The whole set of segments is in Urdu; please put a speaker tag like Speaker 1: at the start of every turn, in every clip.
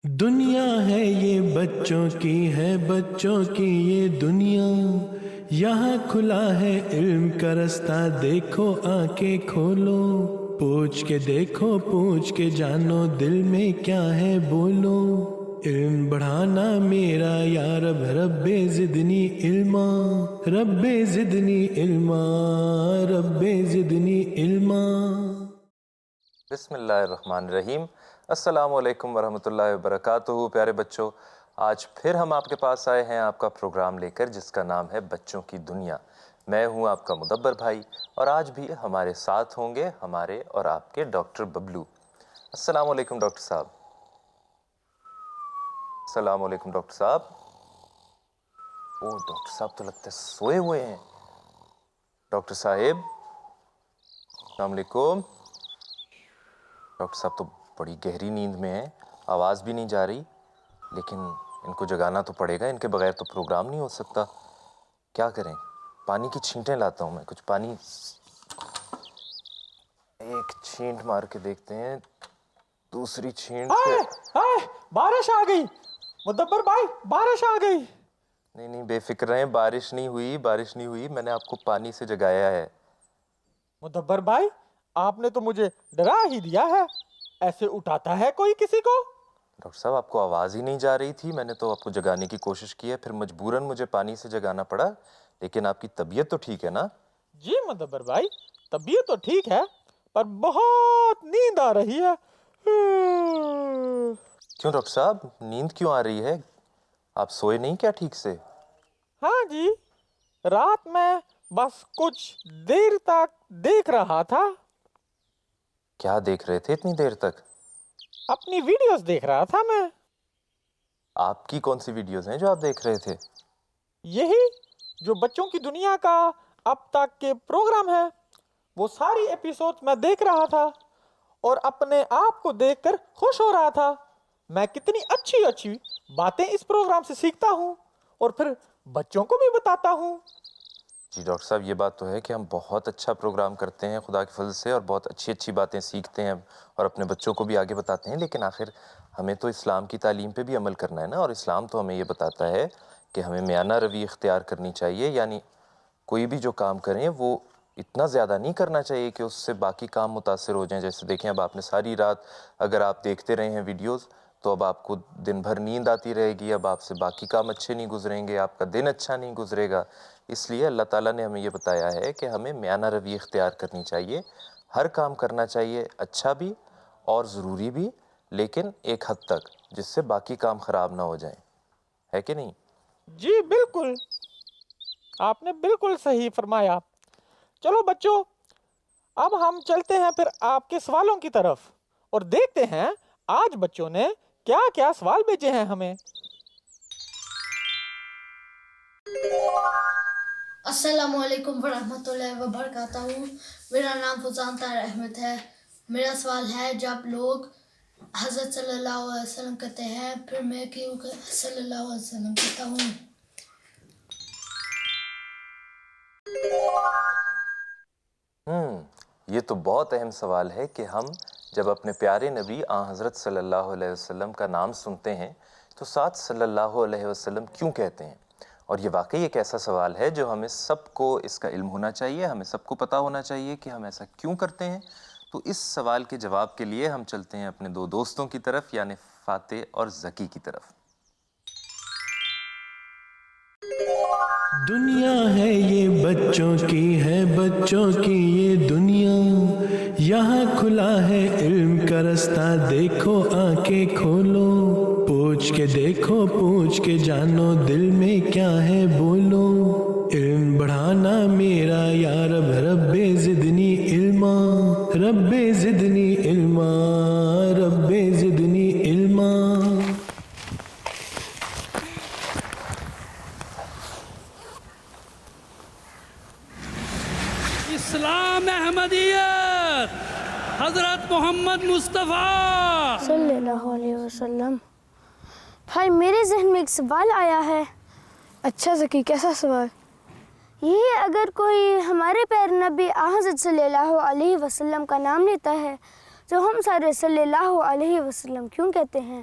Speaker 1: دنیا ہے یہ بچوں کی ہے بچوں کی یہ دنیا، یہاں کھلا ہے علم کا رستہ، دیکھو آنکھیں کھولو، پوچھ کے دیکھو پوچھ کے جانو، دل میں کیا ہے بولو، علم بڑھانا میرا یا رب، رب زدنی علما، رب زدنی علما، رب زدنی علما۔
Speaker 2: بسم اللہ الرحمن الرحیم۔ السلام علیکم ورحمۃ اللہ وبرکاتہ۔ پیارے بچوں، آج پھر ہم آپ کے پاس آئے ہیں آپ کا پروگرام لے کر، جس کا نام ہے بچوں کی دنیا۔ میں ہوں آپ کا مدبر بھائی، اور آج بھی ہمارے ساتھ ہوں گے ہمارے اور آپ کے ڈاکٹر ببلو۔ السلام علیکم ڈاکٹر صاحب۔ السلام علیکم ڈاکٹر صاحب۔ او ڈاکٹر صاحب تو لگتا ہے سوئے ہوئے ہیں۔ ڈاکٹر صاحب السلام علیکم۔ ڈاکٹر صاحب تو بڑی گہری نیند میں ہیں، آواز بھی نہیں جا رہی، لیکن ان کو جگانا تو پڑے گا، ان کے بغیر تو پروگرام نہیں ہو سکتا۔ کیا کریں؟ پانی کی چھینٹیں لاتا ہوں میں، کچھ پانی، ایک چھینٹ مار کے دیکھتے ہیں، دوسری چھینٹ سے۔
Speaker 3: بارش آ گئی مدبر بھائی، بارش آ گئی۔
Speaker 2: نہیں بے فکر رہیں، بارش نہیں ہوئی، میں نے آپ کو پانی سے جگایا ہے۔
Speaker 3: مدبر بھائی، آپ نے تو مجھے ڈرا ہی دیا ہے، ایسے اٹھاتا ہے کوئی کسی کو؟
Speaker 2: ڈاکٹر صاحب آپ کو آواز ہی نہیں جا رہی تھی، میں نے تو آپ کو جگانے کی کوشش کی ہے، پھر مجبوراً مجھے پانی سے جگانا پڑا، لیکن آپ کی طبیعت تو ٹھیک ہے نا؟
Speaker 3: جی مدبر بھائی، طبیعت تو ٹھیک ہے، پر بہت نیند آ رہی ہے۔
Speaker 2: کیوں ڈاکٹر صاحب، نیند کیوں آ رہی ہے؟ آپ سوئے نہیں کیا ٹھیک سے؟
Speaker 3: ہاں جی، رات میں بس کچھ دیر تک دیکھ رہا تھا۔
Speaker 2: کیا دیکھ رہے تھے اتنی دیر تک؟
Speaker 3: اپنی ویڈیوز دیکھ رہا تھا میں۔
Speaker 2: آپ کی کون سی ویڈیوز ہیں جو آپ دیکھ رہے تھے؟
Speaker 3: یہی جو بچوں کی دنیا کا اب تک کے پروگرام ہے، وہ ساری ایپیسوڈ میں دیکھ رہا تھا، اور اپنے آپ کو دیکھ کر خوش ہو رہا تھا۔ میں کتنی اچھی باتیں اس پروگرام سے سیکھتا ہوں، اور پھر بچوں کو بھی بتاتا ہوں۔
Speaker 2: جی ڈاکٹر صاحب، یہ بات تو ہے کہ ہم بہت اچھا پروگرام کرتے ہیں خدا کے فضل سے، اور بہت اچھی باتیں سیکھتے ہیں اور اپنے بچوں کو بھی آگے بتاتے ہیں، لیکن آخر ہمیں تو اسلام کی تعلیم پہ بھی عمل کرنا ہے نا، اور اسلام تو ہمیں یہ بتاتا ہے کہ ہمیں میانہ روی اختیار کرنی چاہیے، یعنی کوئی بھی جو کام کریں وہ اتنا زیادہ نہیں کرنا چاہیے کہ اس سے باقی کام متاثر ہو جائیں۔ جیسے دیکھیں، اب آپ نے ساری رات اگر آپ دیکھتے رہے ہیں ویڈیوز، تو اب آپ کو دن بھر نیند آتی رہے گی، اب آپ سے باقی کام اچھے نہیں گزریں گے، آپ کا دن اچھا نہیں گزرے گا۔ اس لیے اللہ تعالیٰ نے ہمیں یہ بتایا ہے کہ ہمیں میانہ روی اختیار کرنی چاہیے، ہر کام کرنا چاہیے، اچھا بھی اور ضروری بھی، لیکن ایک حد تک، جس سے باقی کام خراب نہ ہو جائیں، ہے کہ نہیں؟
Speaker 3: جی بالکل، آپ نے بالکل صحیح فرمایا۔ چلو بچوں، اب ہم چلتے ہیں پھر آپ کے سوالوں کی طرف، اور دیکھتے ہیں آج بچوں نے کیا کیا سوال بھیجے ہیں ہمیں۔
Speaker 4: السلام علیکم ورحمۃ اللہ وبرکاتہ۔ میرا نام فضان طاہر احمد ہے۔ میرا سوال ہے، جب لوگ حضرت صلی اللہ علیہ وسلم کہتے ہیں، پھر میں کیوں صلی اللہ علیہ وسلم کہتا ہوں؟
Speaker 2: یہ تو بہت اہم سوال ہے کہ ہم جب اپنے پیارے نبی آن حضرت صلی اللہ علیہ وسلم کا نام سنتے ہیں تو ساتھ صلی اللہ علیہ وسلم کیوں کہتے ہیں؟ اور یہ واقعی ایک ایسا سوال ہے جو ہمیں سب کو اس کا علم ہونا چاہیے، ہمیں سب کو پتہ ہونا چاہیے کہ ہم ایسا کیوں کرتے ہیں۔ تو اس سوال کے جواب کے لیے ہم چلتے ہیں اپنے دو دوستوں کی طرف، یعنی فاتح اور ذکی کی طرف۔
Speaker 1: دنیا ہے یہ بچوں کی ہے بچوں کی یہ دنیا، یہاں کھلا ہے علم کا رستہ، دیکھو آنکھیں کھولو، پوچھ کے دیکھو پوچھ کے جانو، دل میں کیا ہے بولو، علم بڑھانا میرا یا رب، رب زدنی علما، رب زدنی علما، رب زدنی علما۔
Speaker 5: اسلام احمدیت، حضرت محمد مصطفیٰ
Speaker 6: صلی اللہ علیہ وسلم۔ بھائی، میرے ذہن میں ایک سوال آیا ہے۔
Speaker 7: اچھا ذکی، کیسا سوال؟
Speaker 6: یہ اگر کوئی ہمارے پیارے نبی حضرت صلی اللہ علیہ وسلم کا نام لیتا ہے تو ہم سارے صلی اللہ علیہ وسلم کیوں کہتے ہیں؟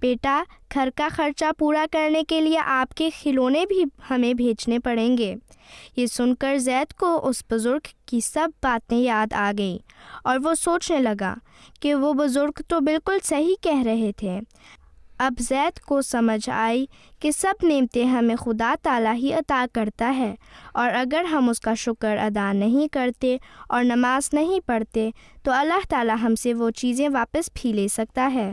Speaker 6: بیٹا گھر کا خرچہ پورا کرنے کے لیے آپ کے کھلونے بھی ہمیں بھیجنے پڑیں گے۔ یہ سن کر زید کو اس بزرگ کی سب باتیں یاد آ گئیں اور وہ سوچنے لگا کہ وہ بزرگ تو بالکل صحیح کہہ رہے تھے۔ اب زید کو سمجھ آئی کہ سب نعمتیں ہمیں خدا تعالیٰ ہی عطا کرتا ہے، اور اگر ہم اس کا شکر ادا نہیں کرتے اور نماز نہیں پڑھتے تو اللہ تعالیٰ ہم سے وہ چیزیں واپس بھی لے سکتا ہے۔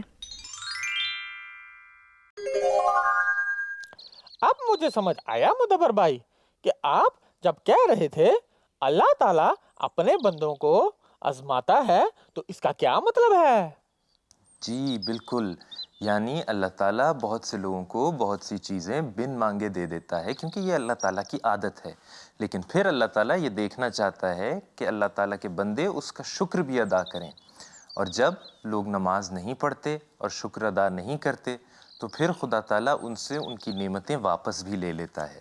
Speaker 3: اب مجھے سمجھ آیا مدبر بھائی کہ آپ جب کہہ رہے تھے اللہ تعالیٰ اپنے بندوں کو آزماتا ہے تو اس کا کیا مطلب ہے؟
Speaker 2: جی بالکل، یعنی اللہ تعالیٰ بہت سے لوگوں کو بہت سی چیزیں بن مانگے دے دیتا ہے کیونکہ یہ اللہ تعالیٰ کی عادت ہے، لیکن پھر اللہ تعالیٰ یہ دیکھنا چاہتا ہے کہ اللہ تعالیٰ کے بندے اس کا شکر بھی ادا کریں، اور جب لوگ نماز نہیں پڑھتے اور شکر ادا نہیں کرتے تو پھر خدا تعالیٰ ان سے ان کی نعمتیں واپس بھی لے لیتا ہے۔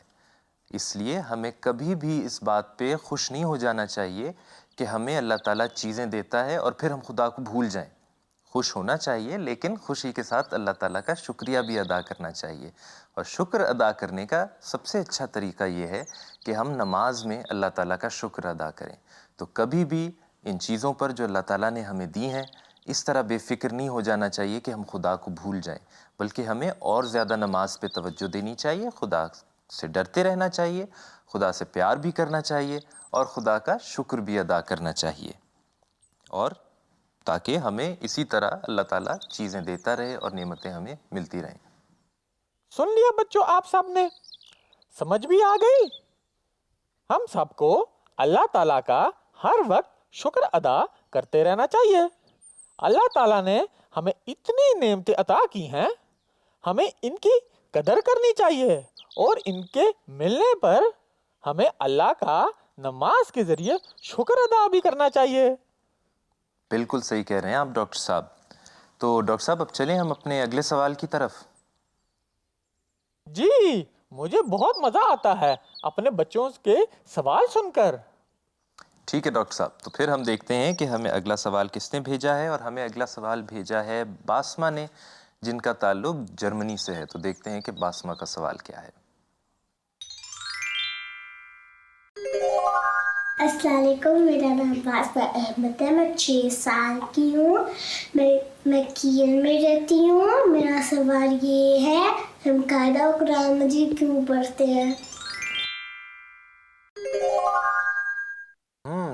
Speaker 2: اس لیے ہمیں کبھی بھی اس بات پہ خوش نہیں ہو جانا چاہیے کہ ہمیں اللہ تعالیٰ چیزیں دیتا ہے اور پھر ہم خدا کو بھول جائیں۔ خوش ہونا چاہیے لیکن خوشی کے ساتھ اللہ تعالیٰ کا شکریہ بھی ادا کرنا چاہیے، اور شکر ادا کرنے کا سب سے اچھا طریقہ یہ ہے کہ ہم نماز میں اللہ تعالیٰ کا شکر ادا کریں۔ تو کبھی بھی ان چیزوں پر جو اللہ تعالیٰ نے ہمیں دی ہیں اس طرح بے فکر نہیں ہو جانا چاہیے کہ ہم خدا کو بھول جائیں، بلکہ ہمیں اور زیادہ نماز پہ توجہ دینی چاہیے، خدا سے ڈرتے رہنا چاہیے، خدا سے پیار بھی کرنا چاہیے اور خدا کا شکر بھی ادا کرنا چاہیے، اور تاکہ ہمیں اسی طرح اللہ تعالیٰ چیزیں دیتا رہے اور نعمتیں ہمیں ملتی رہیں۔
Speaker 3: سن لیا بچوں آپ سب نے؟ سمجھ بھی آ گئی؟ ہم سب کو اللہ تعالیٰ کا ہر وقت شکر ادا کرتے رہنا چاہیے۔ اللہ تعالیٰ نے ہمیں اتنی نعمتیں عطا کی ہیں، ہمیں ان کی قدر کرنی چاہیے، اور ان کے ملنے پر ہمیں اللہ کا نماز کے ذریعے شکر ادا بھی کرنا چاہیے۔
Speaker 2: بالکل صحیح کہہ رہے ہیں آپ ڈاکٹر صاحب۔ تو ڈاکٹر صاحب اب چلیں ہم اپنے اگلے سوال کی طرف۔
Speaker 3: جی مجھے بہت مزہ آتا ہے اپنے بچوں کے سوال سن کر۔
Speaker 2: ٹھیک ہے ڈاکٹر صاحب، تو پھر ہم دیکھتے ہیں کہ ہمیں اگلا سوال کس نے بھیجا ہے، اور ہمیں اگلا سوال بھیجا ہے باسمہ نے، جن کا تعلق جرمنی سے ہے۔ تو دیکھتے ہیں کہ باسمہ کا سوال کیا ہے۔
Speaker 8: السلام علیکم، میرا نام باسمہ احمد ہے، میں 6 سال کی ہوں، میں کیل میں رہتی ہوں۔ میرا سوال یہ ہے، ہم قاعدہ و قرآن مجید کیوں پڑھتے ہیں؟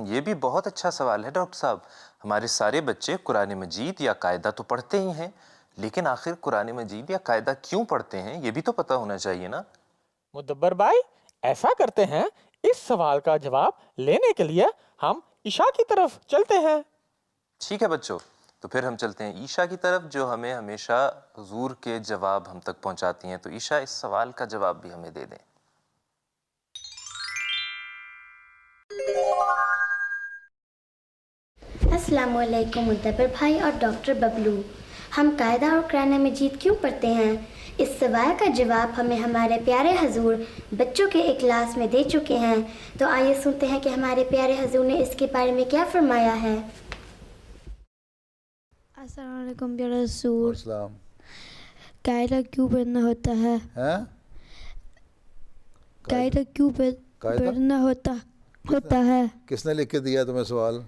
Speaker 2: یہ بھی بہت اچھا سوال ہے ڈاکٹر صاحب۔ ہمارے سارے بچے قرآن مجید یا قاعدہ تو پڑھتے ہی ہیں، لیکن آخر قرآن مجید یا قاعدہ کیوں پڑھتے ہیں یہ بھی تو پتہ ہونا چاہیے نا۔
Speaker 3: مدبر بھائی ایسا کرتے ہیں، اس سوال کا جواب لینے کے لیے ہم عشاء کی طرف چلتے ہیں۔
Speaker 2: ٹھیک ہے بچوں، تو پھر ہم چلتے ہیں عشاء کی طرف، جو ہمیں ہمیشہ حضور کے جواب ہم تک پہنچاتی ہیں۔ تو عشاء اس سوال کا جواب بھی ہمیں دے دیں۔
Speaker 8: السلام علیکم مدبر بھائی اور ڈاکٹر ببلو، ہم قاعدہ اور قرآن مجید کیوں پڑھتے ہیں؟ اس سوال کا جواب ہمیں ہمارے پیارے حضور بچوں کے ایک کلاس میں دے چکے ہیں، تو آئیے سنتے ہیں کہ ہمارے پیارے حضور نے اس کے بارے میں کیا فرمایا ہے۔
Speaker 6: السلام علیکم پیارے رسول،
Speaker 9: السلام۔
Speaker 6: قاعدہ کیوں پڑھنا ہوتا ہے؟ قاعدہ کیوں پڑھنا ہوتا ہے؟
Speaker 9: کس نے لکھ کے دیا تمہیں سوال؟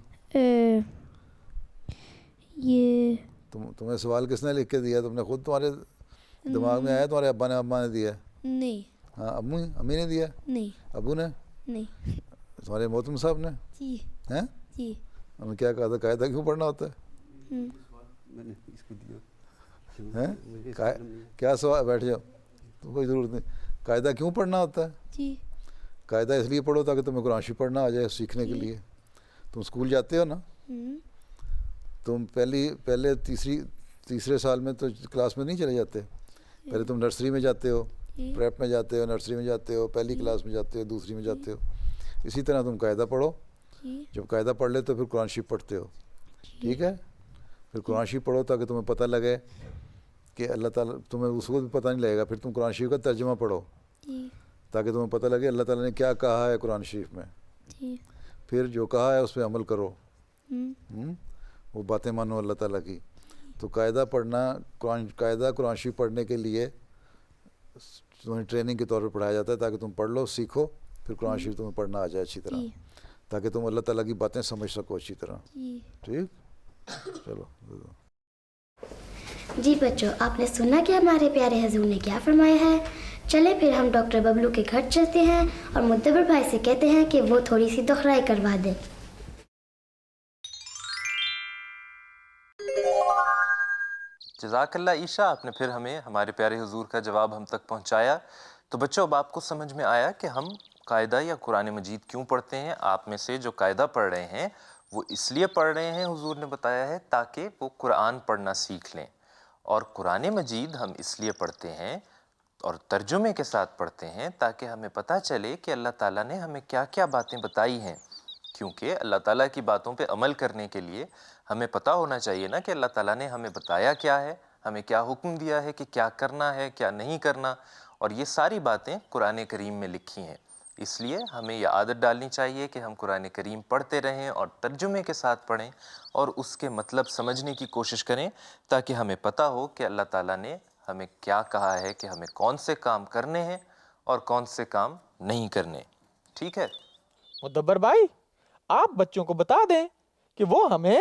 Speaker 6: یہ
Speaker 9: تمہیں سوال کس نے لکھ کے دیا؟ تم نے خود، تمہارے دماغ میں آیا؟ تمہارے ابا نے اماں نے دیا؟
Speaker 6: نہیں۔
Speaker 9: ہاں، امی نے دیا؟
Speaker 6: نہیں۔
Speaker 9: ابو نے؟
Speaker 6: نہیں۔
Speaker 9: تمہارے محترم صاحب نے؟
Speaker 6: جی۔
Speaker 9: ہیں؟
Speaker 6: جی۔
Speaker 9: ہمیں کیا کہا تھا قاعدہ کیوں پڑھنا ہوتا ہے؟ کیا سوال؟ بیٹھ جاؤ، تو کوئی ضرورت نہیں۔ قاعدہ کیوں پڑھنا ہوتا ہے؟
Speaker 6: جی۔
Speaker 9: قاعدہ اس لیے پڑھو تاکہ تمہیں قرآن شریف پڑھنا آ جائے سیکھنے کے لیے۔ تم اسکول جاتے ہو نا، تم پہلے تیسرے سال میں تو کلاس میں نہیں چلے جاتے، پہلے تم نرسری میں جاتے ہو، پریپ میں جاتے ہو، نرسری میں جاتے ہو، پہلی کلاس میں جاتے ہو، دوسری میں جاتے ہو۔ اسی طرح تم قاعدہ پڑھو، جب قاعدہ پڑھ لیتے ہو پھر قرآن شریف پڑھتے ہو، ٹھیک ہے؟ پھر قرآن شریف پڑھو تاکہ تمہیں پتہ لگے کہ اللہ تعالیٰ، تمہیں اس کو بھی پتہ نہیں لگے گا، پھر تم قرآن شریف کا ترجمہ پڑھو تاکہ تمہیں پتہ لگے اللہ تعالیٰ نے کیا کہا ہے قرآن شریف میں، پھر جو کہا ہے اس پہ عمل کرو، وہ باتیں مانو اللہ تعالیٰ کی۔ تو قاعدہ پڑھنا قرآن شریف پڑھنے کے لیے تمہیں ٹریننگ کے طور پر پڑھایا جاتا ہے تاکہ تم پڑھ لو، سیکھو، پھر قرآن شریف تمہیں پڑھنا آ جائے اچھی طرح، تاکہ تم اللہ تعالیٰ کی باتیں سمجھ سکو اچھی طرح. ٹھیک، چلو.
Speaker 8: جی بچوں، آپ نے سنا کہ ہمارے پیارے حضور نے کیا فرمایا ہے. چلیں پھر ہم ڈاکٹر ببلو کے گھر چلتے ہیں اور مدبر بھائی سے کہتے ہیں کہ وہ تھوڑی سی دہرائی کروا دیں.
Speaker 2: جزاک اللہ عیشا، آپ نے پھر ہمیں ہمارے پیارے حضور کا جواب ہم تک پہنچایا. تو بچوں اب آپ کو سمجھ میں آیا کہ ہم قاعدہ یا قرآن مجید کیوں پڑھتے ہیں. آپ میں سے جو قاعدہ پڑھ رہے ہیں وہ اس لیے پڑھ رہے ہیں، حضور نے بتایا ہے، تاکہ وہ قرآن پڑھنا سیکھ لیں. اور قرآن مجید ہم اس لیے پڑھتے ہیں اور ترجمے کے ساتھ پڑھتے ہیں تاکہ ہمیں پتہ چلے کہ اللہ تعالیٰ نے ہمیں کیا کیا باتیں بتائی ہیں. کیونکہ اللہ تعالیٰ کی باتوں پہ عمل کرنے کے لیے ہمیں پتہ ہونا چاہیے نا کہ اللہ تعالیٰ نے ہمیں بتایا کیا ہے، ہمیں کیا حکم دیا ہے کہ کیا کرنا ہے کیا نہیں کرنا. اور یہ ساری باتیں قرآن کریم میں لکھی ہیں. اس لیے ہمیں یہ عادت ڈالنی چاہیے کہ ہم قرآن کریم پڑھتے رہیں اور ترجمے کے ساتھ پڑھیں اور اس کے مطلب سمجھنے کی کوشش کریں تاکہ ہمیں پتہ ہو کہ اللہ تعالیٰ نے ہمیں کیا کہا ہے کہ ہمیں کون سے کام کرنے ہیں اور کون سے کام نہیں کرنے. ٹھیک ہے
Speaker 3: مدبر بھائی، آپ بچوں کو بتا دیں کہ وہ ہمیں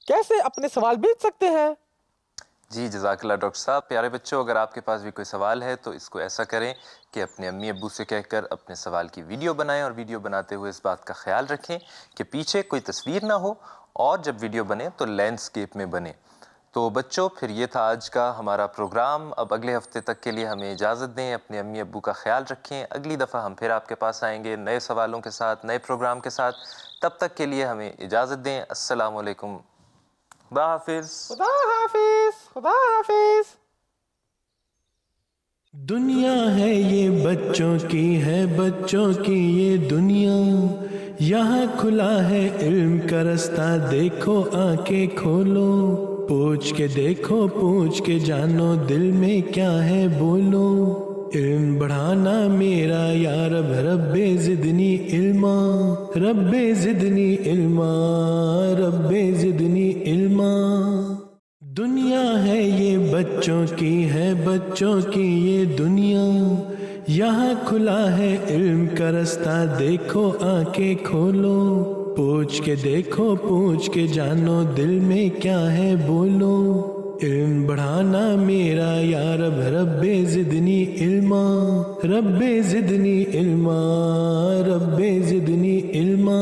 Speaker 3: کیسے اپنے سوال بھیج سکتے ہیں.
Speaker 2: جی جزاک اللہ ڈاکٹر صاحب. پیارے بچوں، اگر آپ کے پاس بھی کوئی سوال ہے تو اس کو ایسا کریں کہ اپنے امی ابو سے کہہ کر اپنے سوال کی ویڈیو بنائیں اور ویڈیو بناتے ہوئے اس بات کا خیال رکھیں کہ پیچھے کوئی تصویر نہ ہو اور جب ویڈیو بنے تو لینڈسکیپ میں بنے. تو بچوں پھر یہ تھا آج کا ہمارا پروگرام. اب اگلے ہفتے تک کے لیے ہمیں اجازت دیں. اپنے امی ابو کا خیال رکھیں. اگلی دفعہ ہم پھر آپ کے پاس آئیں گے نئے سوالوں کے ساتھ، نئے پروگرام کے ساتھ. تب تک کے لیے ہمیں اجازت دیں. السلام علیکم. خدا حافظ.
Speaker 3: خدا حافظ. خدا حافظ.
Speaker 1: دنیا ہے یہ بچوں کی ہے، بچوں کی یہ دنیا، یہاں کھلا ہے علم کا رستہ، دیکھو آنکھیں کھولو، پوچھ کے دیکھو، پوچھ کے جانو، دل میں کیا ہے بولو. علم بڑھانا میرا یا رب، رب زدنی علما، رب زدنی علما، رب زدنی علما. دنیا ہے یہ بچوں کی ہے، بچوں کی یہ دنیا، یہاں کھلا ہے علم کا رستہ، دیکھو آنکھیں کھولو، پوچھ کے دیکھو، پوچھ کے جانو، دل میں کیا ہے بولو. علم بڑھانا میرا یا رب، رب زدنی علما، رب زدنی علما، رب زدنی علما.